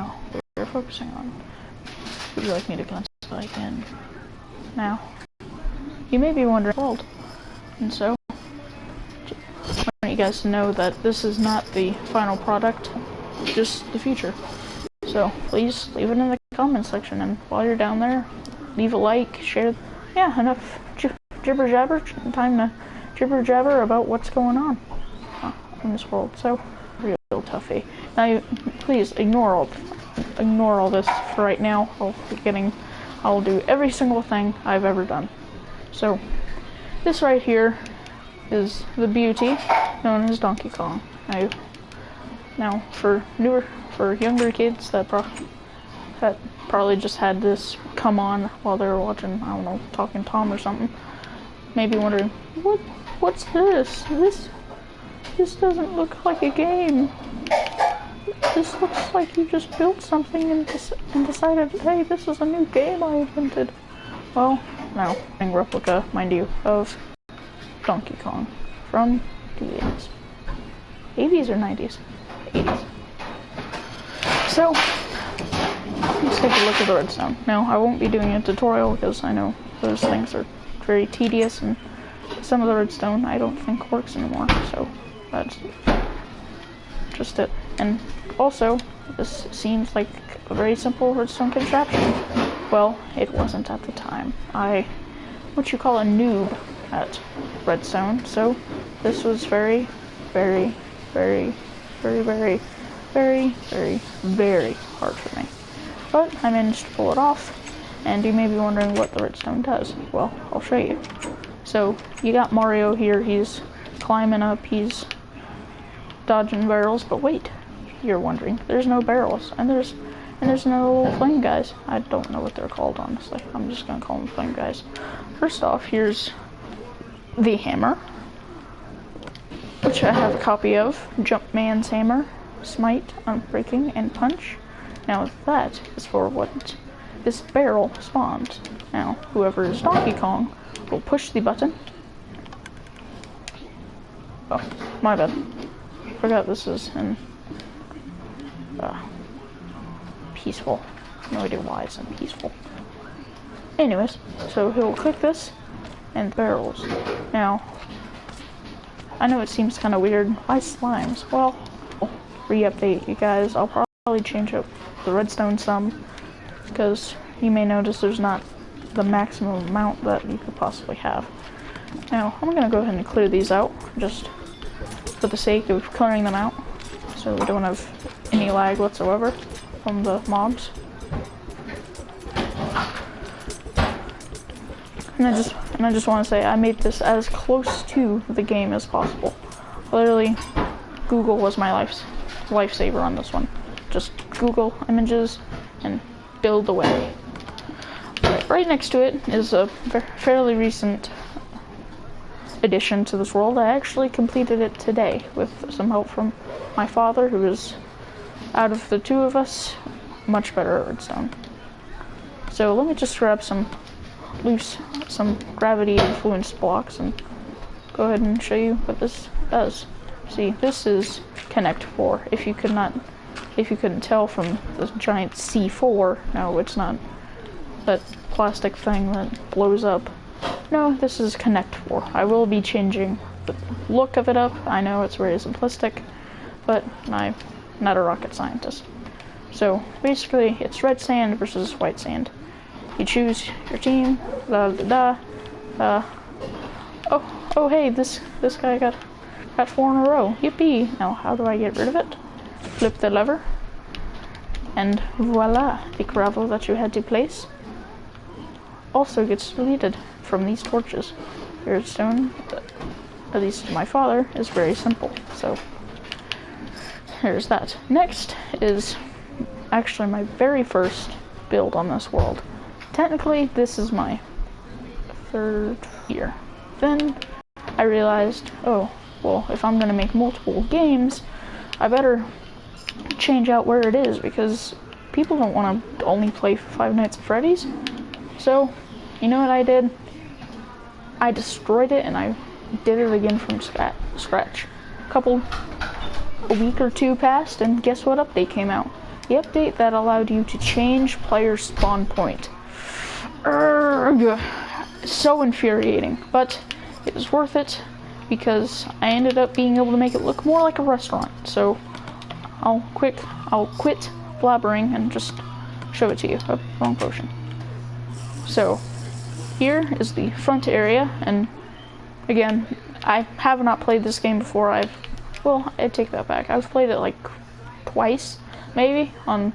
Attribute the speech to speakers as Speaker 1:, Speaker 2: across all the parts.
Speaker 1: now we're focusing on. Would you like me to cancel again? Now, you may be wondering, world, and so I want you guys to know that this is not the final product, just the future. So please leave it in the comment section, and while you're down there, leave a like, share. Yeah, enough jibber jabber. Time to jibber jabber about what's going on in this world. So real toughie. Now, please ignore all this for right now. I'll do every single thing I've ever done. So this right here is the beauty known as Donkey Kong. Now for younger kids that probably just had this come on while they were watching, I don't know, Talking Tom or something, maybe wondering, what's this? This doesn't look like a game. This looks like you just built something and decided, hey, this is a new game I invented. Well, no, a replica, mind you, of Donkey Kong from the 80s. 80s or 90s? 80s. So, let's take a look at the redstone. Now, I won't be doing a tutorial because I know those things are very tedious, and some of the redstone I don't think works anymore, so that's just it. And also, this seems like a very simple redstone contraption. Well, it wasn't at the time. What you call a noob at redstone, so this was very, very, very, very, very, very, very, very hard for me. But I managed to pull it off, and you may be wondering what the redstone does. Well, I'll show you. So, you got Mario here, he's climbing up, he's dodging barrels, but wait, you're wondering, there's no barrels, and there's no flame guys. I don't know what they're called, honestly. I'm just gonna call them flame guys. First off, here's the hammer, which I have a copy of. Jumpman's hammer, smite, unbreaking, and punch. Now that is for what this barrel spawns. Now, whoever is Donkey Kong will push the button. Oh, my bad. Forgot this is in peaceful. No idea why it's in peaceful. Anyways, so he'll click this and barrels. Now, I know it seems kind of weird. Why slimes? Well, I'll re-update you guys. I'll probably change up the redstone some, because you may notice there's not the maximum amount that you could possibly have. Now, I'm gonna go ahead and clear these out, just for the sake of clearing them out, so we don't have any lag whatsoever from the mobs. And I just want to say I made this as close to the game as possible. Literally, Google was my lifesaver on this one. Just Google images and build away. Right next to it is a fairly recent addition to this world. I actually completed it today with some help from my father, who is, out of the two of us, much better at redstone. So let me just grab some gravity influenced blocks and go ahead and show you what this does. See, this is Connect 4. If you couldn't tell from the giant C4, no, it's not that plastic thing that blows up. No, this is Connect 4. I will be changing the look of it up. I know it's very simplistic, but I'm not a rocket scientist. So basically, it's red sand versus white sand. You choose your team. Oh, hey, this guy got 4 in a row. Yippee! Now, how do I get rid of it? Flip the lever, and voila! The gravel that you had to place also gets deleted from these torches. Redstone, at least my father, is very simple. So there's that. Next is actually my very first build on this world. Technically, this is my 3rd year. Then I realized, oh, well, if I'm gonna make multiple games, I better change out where it is, because people don't want to only play Five Nights at Freddy's. So, you know what I did? I destroyed it and I did it again from scratch. A week or two passed, and guess what update came out? the update that allowed you to change player spawn point. Urgh. So infuriating, but it was worth it because I ended up being able to make it look more like a restaurant. So I'll quit blabbering and just show it to you. Oh, wrong potion. So here is the front area, and again, I have not played this game before. I take that back. I've played it like twice, maybe, on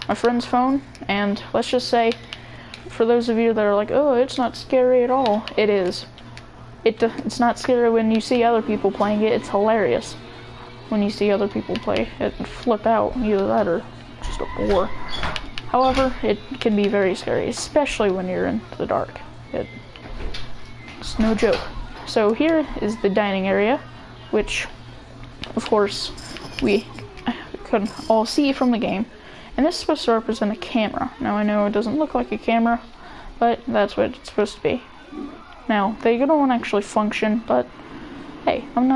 Speaker 1: my friend's phone, and let's just say, for those of you that are like, oh, it's not scary at all, it is. It's not scary when you see other people playing it. It's hilarious when you see other people play it and flip out. Either that or just a bore. However, it can be very scary, especially when you're in the dark. It's no joke. So here is the dining area, which, of course, we can all see from the game. And this is supposed to represent a camera. Now, I know it doesn't look like a camera, but that's what it's supposed to be. Now, they don't actually function, but hey, I'm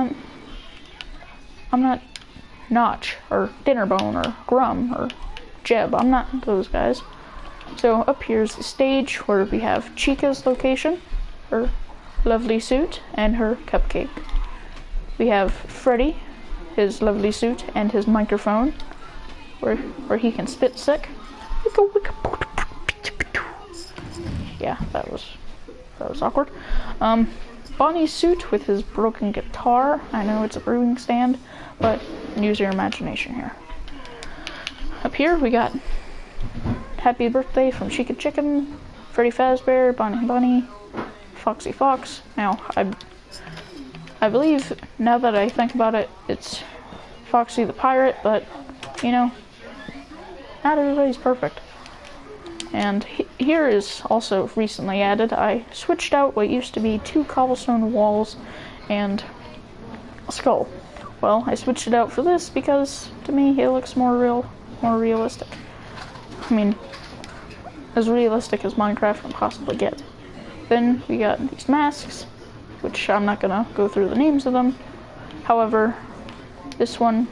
Speaker 1: not Notch, or Dinnerbone, or Grum, or Jeb. I'm not those guys. So up here's the stage where we have Chica's location, her lovely suit, and her cupcake. We have Freddy, his lovely suit, and his microphone, where he can spit sick. Yeah, that was awkward. Bonnie's suit with his broken guitar. I know it's a brewing stand, but use your imagination here. Up here we got Happy Birthday from Chica Chicken, Freddy Fazbear, Bonnie Bunny, Foxy Fox. Now, I believe, now that I think about it, it's Foxy the Pirate, but, you know, not everybody's perfect. And here is also recently added. I switched out what used to be 2 cobblestone walls and a skull. Well, I switched it out for this because, to me, it looks more realistic. I mean, as realistic as Minecraft can possibly get. Then we got these masks, which I'm not gonna go through the names of them. However, this one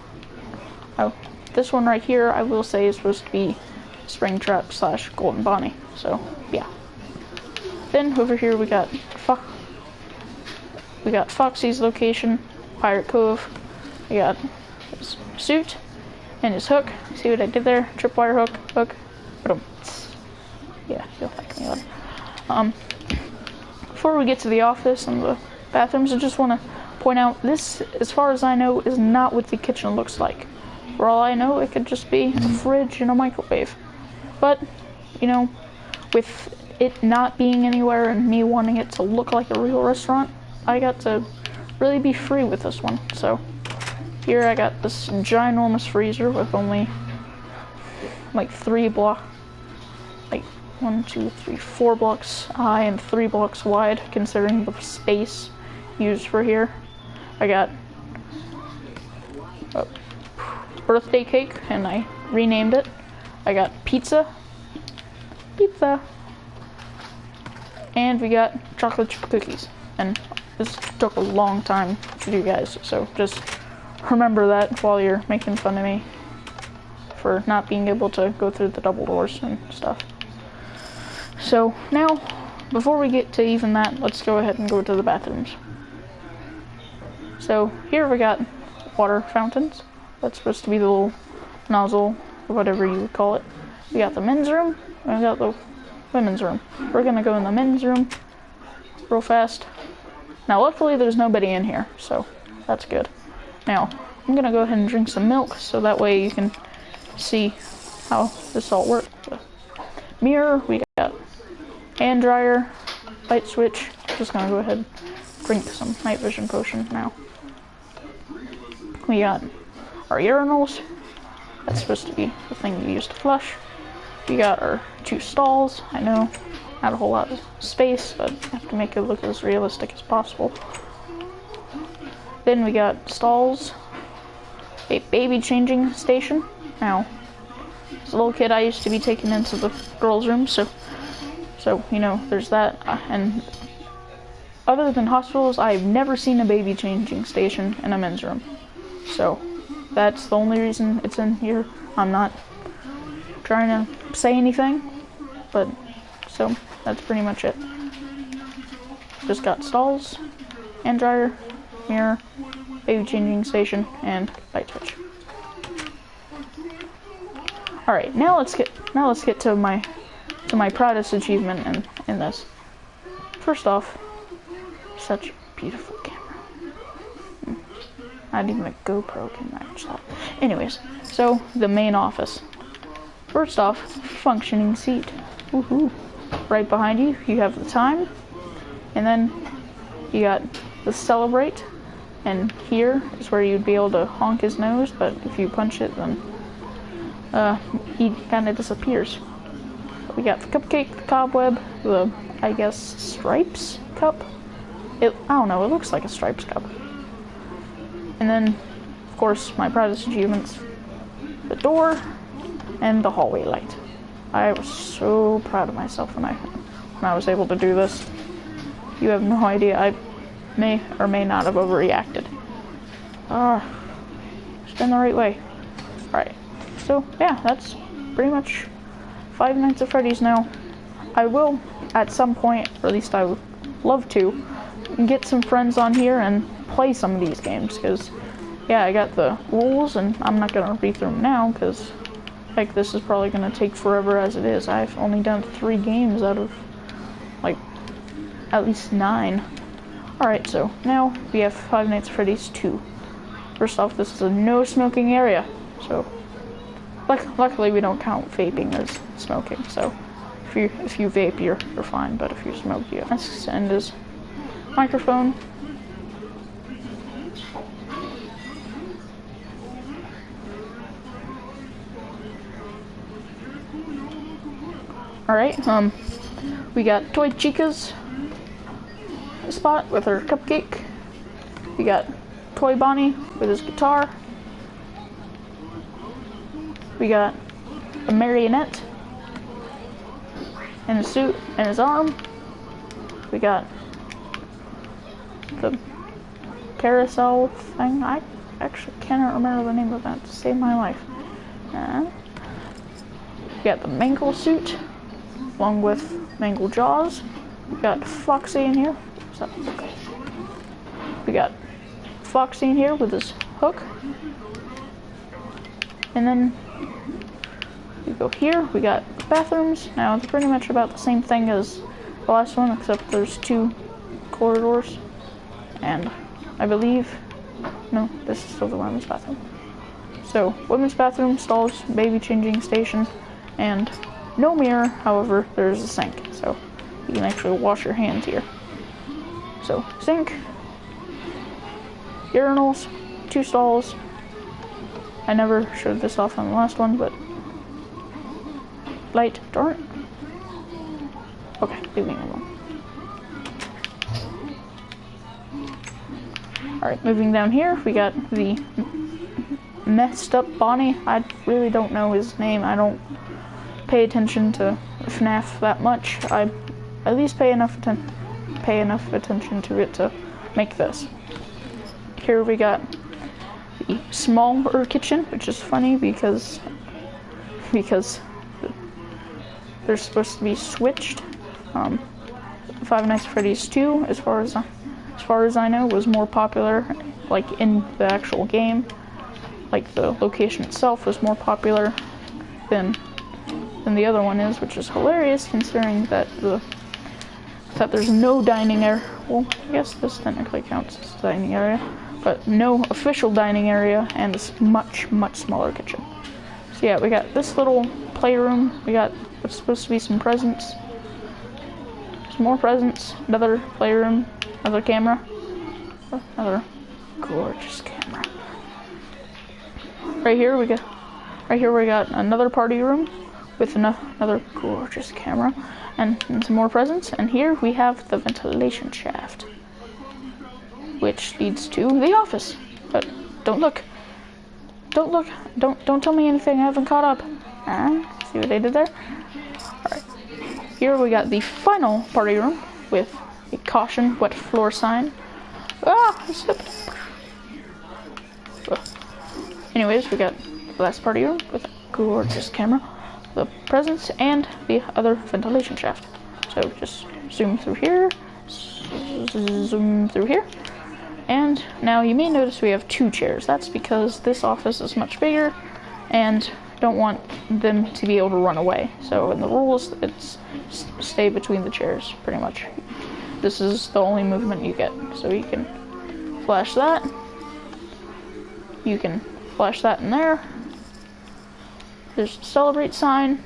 Speaker 1: right here, I will say is supposed to be Springtrap / Golden Bonnie. So, yeah. Then over here we got Foxy's location, Pirate Cove. We got his suit and his hook. See what I did there? Tripwire hook. Boom. Yeah, you'll like me later. Before we get to the office and the bathrooms, I just want to point out this, as far as I know, is not what the kitchen looks like. For all I know, it could just be a fridge and a microwave. But, you know, with it not being anywhere and me wanting it to look like a real restaurant, I got to really be free with this one. So here I got this ginormous freezer with only like 4 blocks high and 3 blocks wide, considering the space used for here. I got a birthday cake, and I renamed it. I got pizza, and we got chocolate chip cookies. And this took a long time to do, guys, so just remember that while you're making fun of me for not being able to go through the double doors and stuff. So now, before we get to even that, let's go ahead and go to the bathrooms. So here we got water fountains. That's supposed to be the little nozzle, or whatever you would call it. We got the men's room, and we got the women's room. We're gonna go in the men's room real fast. Now luckily there's nobody in here, so that's good. Now, I'm gonna go ahead and drink some milk, so that way you can see how this all works. Mirror, we got hand dryer, light switch. Just gonna go ahead and drink some night vision potion now. We got our urinals. That's supposed to be the thing you use to flush. We got our 2 stalls. I know, not a whole lot of space, but I have to make it look as realistic as possible. Then we got stalls, a baby changing station. Now, as a little kid, I used to be taken into the girls' room, so you know, there's that. And other than hospitals, I've never seen a baby changing station in a men's room. So that's the only reason it's in here. I'm not trying to say anything, but so that's pretty much it. Just got stalls, hand dryer, mirror, baby changing station, and light switch. All right, now let's get to my proudest achievement in this. First off, such a beautiful camera. Not even a GoPro can match that. Anyways, so the main office. First off, functioning seat. Woohoo! Right behind you, you have the time, and then you got the celebrate. And here is where you'd be able to honk his nose, but if you punch it, then he kind of disappears. We got the cupcake, the cobweb, the, I guess, stripes cup. I don't know, it looks like a stripes cup. And then, of course, my proudest achievements, the door and the hallway light. I was so proud of myself when I was able to do this. You have no idea. I may or may not have overreacted. It's been the right way. Alright, so yeah, that's pretty much Five Nights at Freddy's now. I will, at some point, or at least I would love to, get some friends on here and play some of these games, because, yeah, I got the rules, and I'm not going to read through them now, because, like, this is probably going to take forever as it is. I've only done 3 games out of, like, at least 9. Alright, so now we have Five Nights at Freddy's 2. First off, this is a no smoking area, so luckily we don't count vaping as smoking, so if you vape, you're fine, but if you smoke, you have to end his microphone. Alright, we got Toy Chica's spot with her cupcake. We got Toy Bonnie with his guitar. We got a marionette in a suit and his arm. We got the carousel thing. I actually cannot remember the name of that to save my life. We got the Mangle suit along with Mangle Jaws. We got Foxy in here. We got Foxy in here with his hook. And then we go here, we got bathrooms. Now it's pretty much about the same thing as the last one, except there's 2 corridors. And I believe, no, this is still the women's bathroom. So, women's bathroom, stalls, baby changing station, and no mirror, however, there's a sink. So, you can actually wash your hands here. So, sink, urinals, 2 stalls. I never showed this off on the last one, but light, darn it. Okay, leave me alone. Alright, moving down here, we got the messed up Bonnie. I really don't know his name. I don't pay attention to FNAF that much. I at least pay enough attention to it to make this. Here we got the smaller kitchen, which is funny because they're supposed to be switched. Five Nights at Freddy's 2, as far as I know, was more popular, like in the actual game. Like the location itself was more popular than the other one is, which is hilarious considering that there's no dining area. Well, I guess this technically counts as a dining area, but no official dining area and this much smaller kitchen. So yeah, we got this little playroom. We got what's supposed to be some presents. Some more presents. Another playroom. Another camera. Another gorgeous camera. Right here we got another party room with another gorgeous camera and some more presents. And here we have the ventilation shaft, which leads to the office. But don't look. Don't tell me anything I haven't caught up. See what they did there? Alright. Here we got the final party room with a caution wet floor sign. I slipped. Anyways, we got the last party room with a gorgeous camera. the presents and the other ventilation shaft. So just zoom through here, zoom through here, and now you may notice we have 2 chairs. That's because this office is much bigger and don't want them to be able to run away. So in the rules, it's stay between the chairs, pretty much. This is the only movement you get. So you can flash that. You can flash that in there. There's the celebrate sign,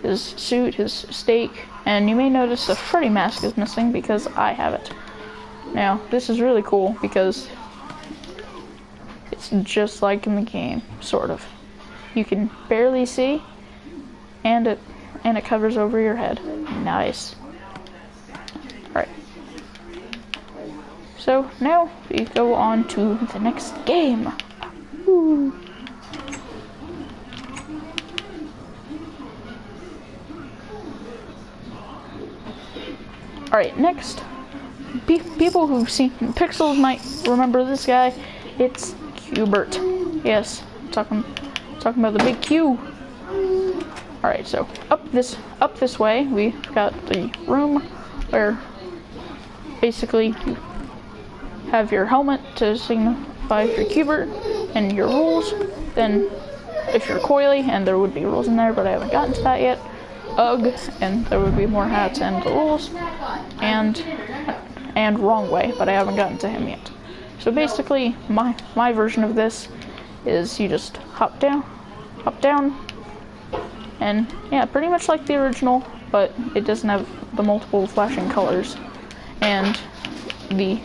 Speaker 1: his suit, his stake, and you may notice the Freddy mask is missing because I have it. Now, this is really cool because it's just like in the game, sort of. You can barely see, and it covers over your head. Nice. Alright. So now we go on to the next game. Woo. Alright, next. People who've seen Pixels might remember this guy. It's Qbert. Yes, talking about the big Q. Alright, so up this way, we've got the room where basically you have your helmet to signify if you're Qbert and your rules. Then if you're Coily, and there would be rules in there, but I haven't gotten to that yet. Ugh, and there would be more hats and the rules, and wrong way, but I haven't gotten to him yet. So basically, my version of this is you just hop down, and yeah, pretty much like the original, but it doesn't have the multiple flashing colors, and the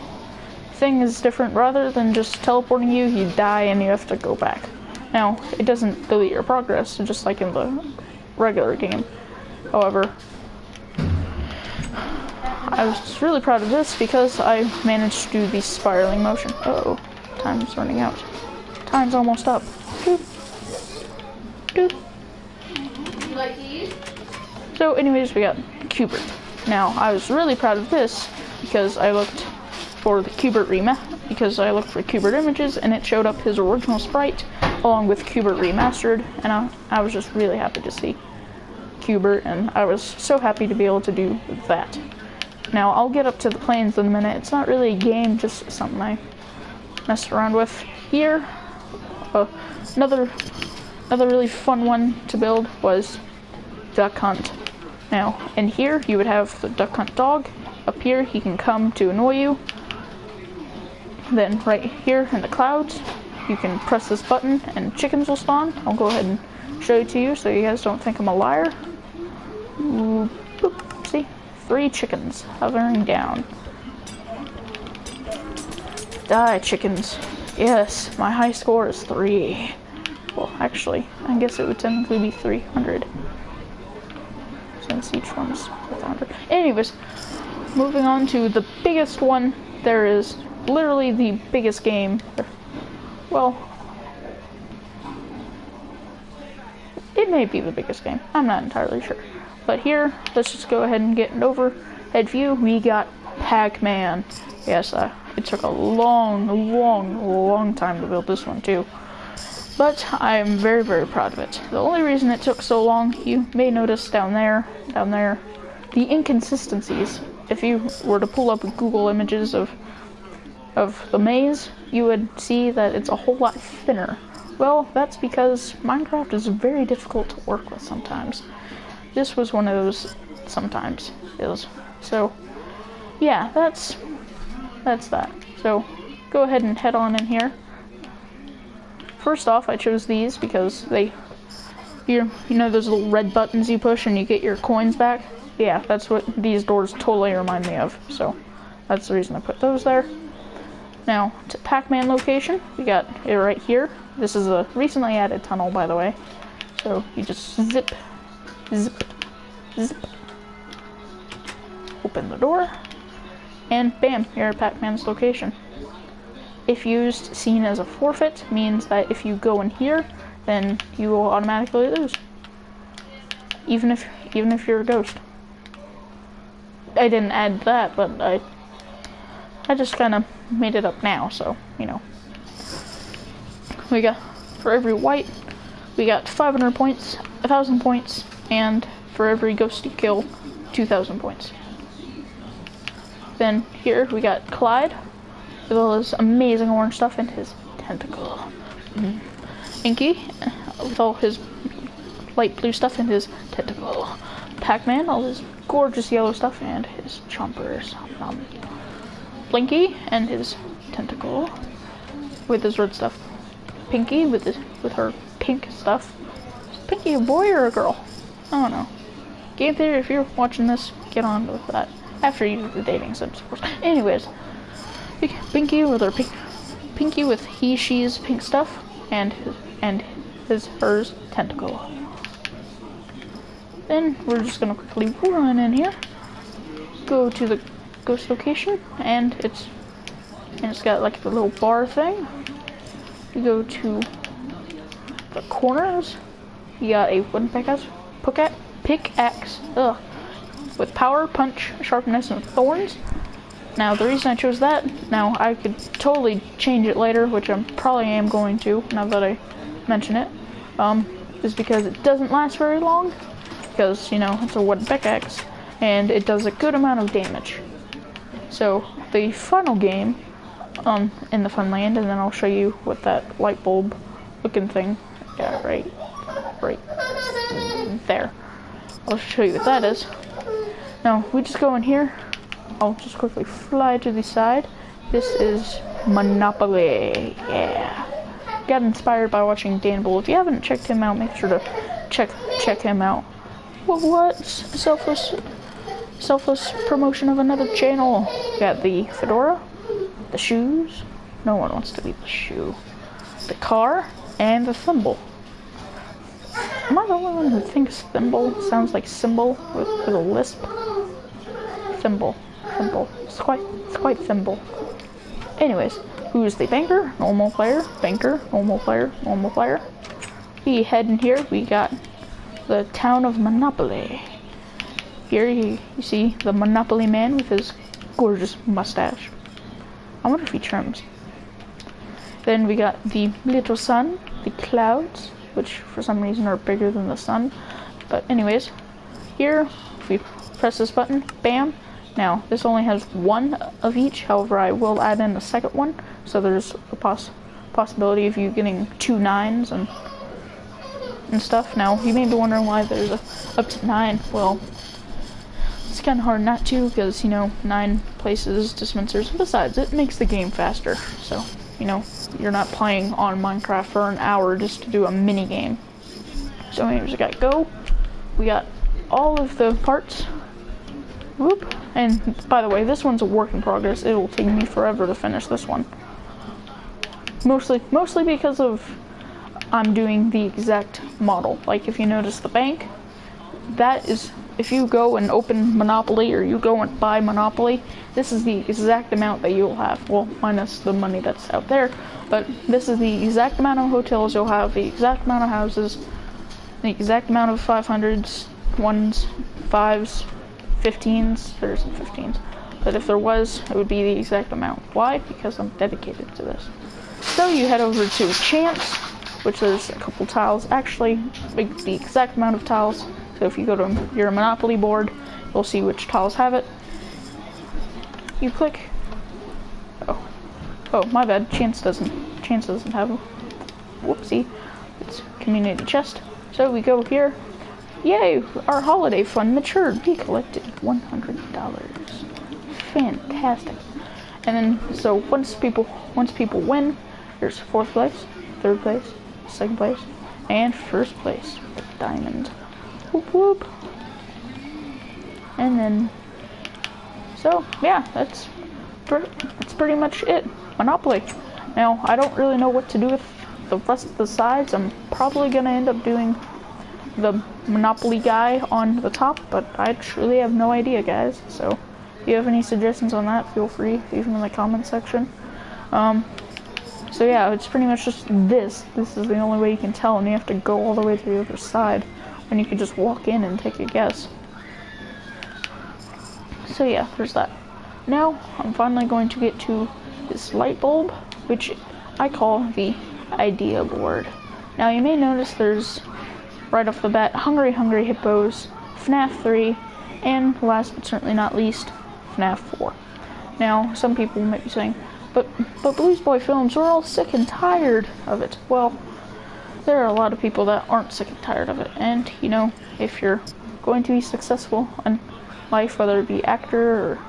Speaker 1: thing is different. Rather than just teleporting you, you die and you have to go back. Now, it doesn't delete your progress, just like in the regular game. However, I was really proud of this because I managed to do the spiraling motion. Uh-oh, time's running out. Time's almost up. Doop. Doop. You like these? So anyways, we got Qbert. Now, I was really proud of this because I looked for the Qbert Qbert images, and it showed up his original sprite along with Qbert Remastered, and I was just really happy to see Qbert, and I was so happy to be able to do that. Now, I'll get up to the planes in a minute. It's not really a game, just something I messed around with. Here, another really fun one to build was Duck Hunt. Now, in here, you would have the Duck Hunt dog. Up here, he can come to annoy you. Then right here in the clouds, you can press this button and chickens will spawn. I'll go ahead and show it to you so you guys don't think I'm a liar. Ooh, boop, see? 3 chickens hovering down. Die, chickens. Yes, my high score is 3. Well, actually, I guess it would technically be 300. Since each one's 100. Anyways, moving on to the biggest one. There is literally the biggest game. Well, it may be the biggest game. I'm not entirely sure. But here, let's just go ahead and get an overhead view. We got Pac-Man. Yes, it took a long time to build this one too. But I'm very, very proud of it. The only reason it took so long, you may notice down there, the inconsistencies. If you were to pull up Google images of the maze, you would see that it's a whole lot thinner. Well, that's because Minecraft is very difficult to work with sometimes. This was one of those sometimes. So, yeah, that's that. So, go ahead and head on in here. First off, I chose these because you know those little red buttons you push and you get your coins back? Yeah, that's what these doors totally remind me of. So, that's the reason I put those there. Now, to Pac-Man location, we got it right here. This is a recently added tunnel, by the way. So, you just zip, zip, zip. Open the door, and bam, you're at Pac-Man's location. If used, seen as a forfeit, means that if you go in here, then you will automatically lose. Even if you're a ghost. I didn't add that, but I just kind of made it up now, so, you know. We got, for every white we got 500 points, 1,000 points, and for every ghost you kill, 2,000 points. Then here we got Clyde with all his amazing orange stuff and his tentacle. Inky with all his light blue stuff and his tentacle. Pac-Man, all his gorgeous yellow stuff and his chompers. Blinky and his tentacle with his red stuff. Pinky with her pink stuff. Is Pinky a boy or a girl? I don't know. Game Theory, if you're watching this, get on with that. After you do the dating sims, of course. Anyways, Pinky with her Pinky with she's pink stuff and hers tentacle. Then we're just gonna quickly run in here, go to the ghost location, and it's got like the little bar thing. You go to the corners. You got a wooden pickaxe, with power, punch, sharpness, and thorns. Now the reason I chose that, now I could totally change it later, which I probably am going to now that I mention it, is because it doesn't last very long, because, you know, it's a wooden pickaxe, and it does a good amount of damage. So the final game, in the fun land, and then I'll show you what that light bulb looking thing, yeah, right there. I'll show you what that is. Now, we just go in here. I'll just quickly fly to the side. This is Monopoly. Yeah. Got inspired by watching Dan Bull. If you haven't checked him out, make sure to check him out. What? Selfless promotion of another channel. Got the fedora, the shoes. No one wants to be the shoe. The car, and the thimble. Am I the only one who thinks thimble sounds like symbol with a lisp? Thimble. It's quite thimble. Anyways, who's the banker? Normal player. Banker. Normal player. Normal player. We head in here. We got the town of Monopoly. Here you see the Monopoly man with his gorgeous mustache. I wonder if he trims. Then we got the little sun, the clouds, which for some reason are bigger than the sun. But anyways, here, if we press this button, bam. Now, this only has one of each, however, I will add in a second one, so there's a possibility of you getting 2 9s and stuff. Now, you may be wondering why there's up to 9. Well, it's kind of hard not to, because, you know, 9 places, dispensers. Besides, it makes the game faster, so, you know, you're not playing on Minecraft for an hour just to do a mini game. So anyways, we got go. We got all of the parts. Whoop. And by the way, this one's a work in progress. It'll take me forever to finish this one. Mostly because of I'm doing the exact model. Like if you notice the bank, that is, if you go and open Monopoly or you go and buy Monopoly, this is the exact amount that you'll have. Well, minus the money that's out there, but this is the exact amount of hotels you'll have, the exact amount of houses, the exact amount of 500s, 1s, 5s, 15s. There isn't 15s, but if there was, it would be the exact amount. Why? Because I'm dedicated to this. So you head over to Chance, which there's a couple tiles, actually the exact amount of tiles. So if you go to your Monopoly board, you'll see which tiles have it. You click. Oh, my bad. Chance doesn't have them. Whoopsie. It's community chest. So we go here. Yay! Our holiday fund matured. We collected $100. Fantastic. And then, so once people win, there's 4th place, 3rd place, 2nd place, and 1st place with diamond. Whoop whoop. And then, so yeah, that's pretty much it. Monopoly. Now, I don't really know what to do with the rest of the sides. I'm probably gonna end up doing the Monopoly guy on the top, but I truly have no idea, guys. So if you have any suggestions on that, feel free, leave them in the comment section. So yeah, it's pretty much just this. This is the only way you can tell, and you have to go all the way to the other side when you could just walk in and take a guess. So yeah, there's that. Now, I'm finally going to get to this light bulb, which I call the idea board. Now you may notice there's, right off the bat, Hungry Hungry Hippos, FNAF 3, and last but certainly not least, FNAF 4. Now, some people might be saying, but Blues Boy Films, we're all sick and tired of it. Well, there are a lot of people that aren't sick and tired of it, and, you know, if you're going to be successful in life, whether it be actor or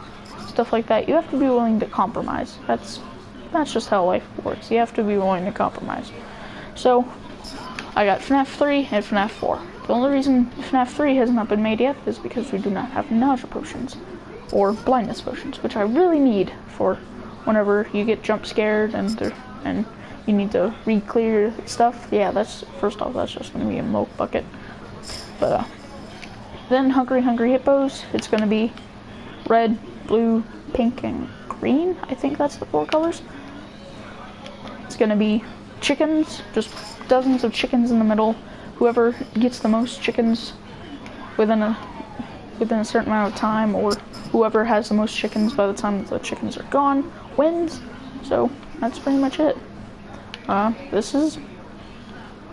Speaker 1: stuff like that, you have to be willing to compromise. That's just how life works. You have to be willing to compromise. So, I got FNAF 3 and FNAF 4. The only reason FNAF 3 has not been made yet is because we do not have nausea potions, or blindness potions, which I really need for whenever you get jump scared and you need to re-clear stuff. Yeah, first off, that's just going to be a milk bucket. But, then Hungry Hungry Hippos, it's going to be red, blue, pink, and green. I think that's the 4 colors. It's going to be chickens, just dozens of chickens in the middle. Whoever gets the most chickens within a certain amount of time, or whoever has the most chickens by the time the chickens are gone, wins. So that's pretty much it. This is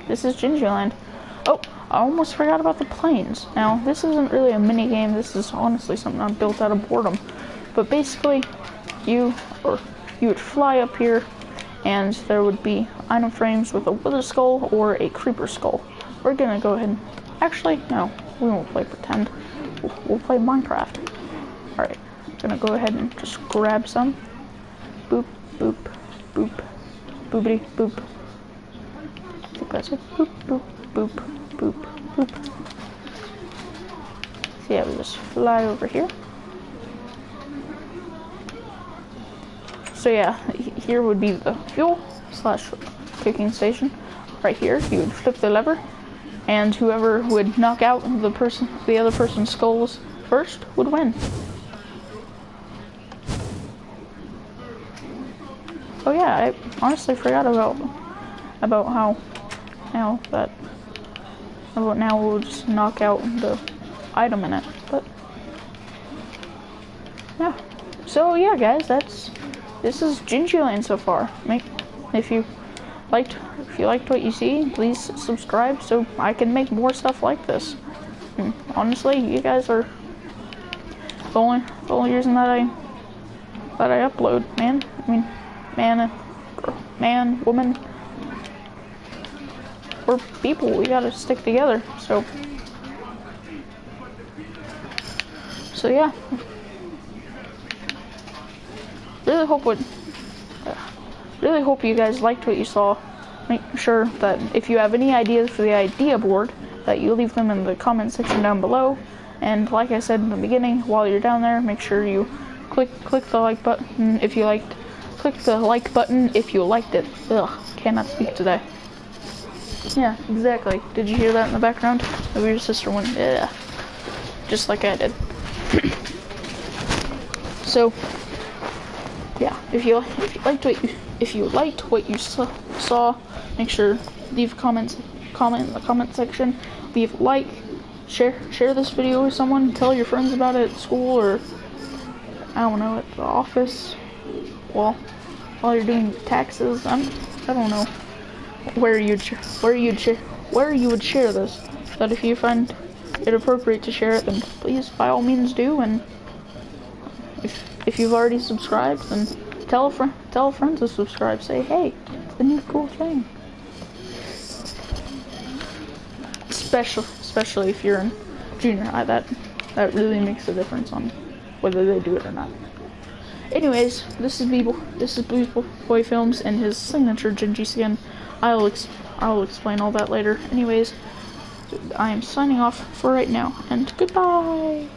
Speaker 1: Gingyland. Oh, I almost forgot about the planes. Now, this isn't really a mini game. This is honestly something I built out of boredom. But basically, you would fly up here, and there would be item frames with a wither skull or a creeper skull. We're gonna go ahead and... Actually, no, we won't play pretend. We'll play Minecraft. Alright, I'm gonna go ahead and just grab some. Boop, boop, boop, boopity, boop. I think that's it. Boop, boop, boop, boop, boop. So yeah, we just fly over here. So yeah, here would be the fuel / cooking station. Right here, you would flip the lever, and whoever would knock out the other person's skulls first would win. Oh yeah, I honestly forgot about how now we'll just knock out the item in it. But yeah. So yeah, guys, this is Gingyland so far. If you liked what you see, please subscribe so I can make more stuff like this. And honestly, you guys are the only reason that I upload, man. I mean, man, woman, we're people. We gotta stick together. So yeah. Really hope you guys liked what you saw. Make sure that if you have any ideas for the idea board, that you leave them in the comment section down below. And like I said in the beginning, while you're down there, make sure you click the like button if you liked. Click the like button if you liked it. Ugh, cannot speak today. Yeah, exactly. Did you hear that in the background? The weird sister went, yeah, just like I did. So yeah, if you liked what you saw, make sure leave comment in the comment section. Leave a like, share this video with someone, tell your friends about it at school, or I don't know, at the office. Well, while you're doing taxes, I don't know where you would share this. But if you find it appropriate to share it, then please, by all means, do. And if you've already subscribed, then tell a friend to subscribe. Say, hey, it's the new cool thing. Especially if you're in junior high, that really makes a difference on whether they do it or not. Anyways, this is Blues Boy Films and his signature Gingy skin. I'll explain all that later. Anyways, I am signing off for right now, and goodbye.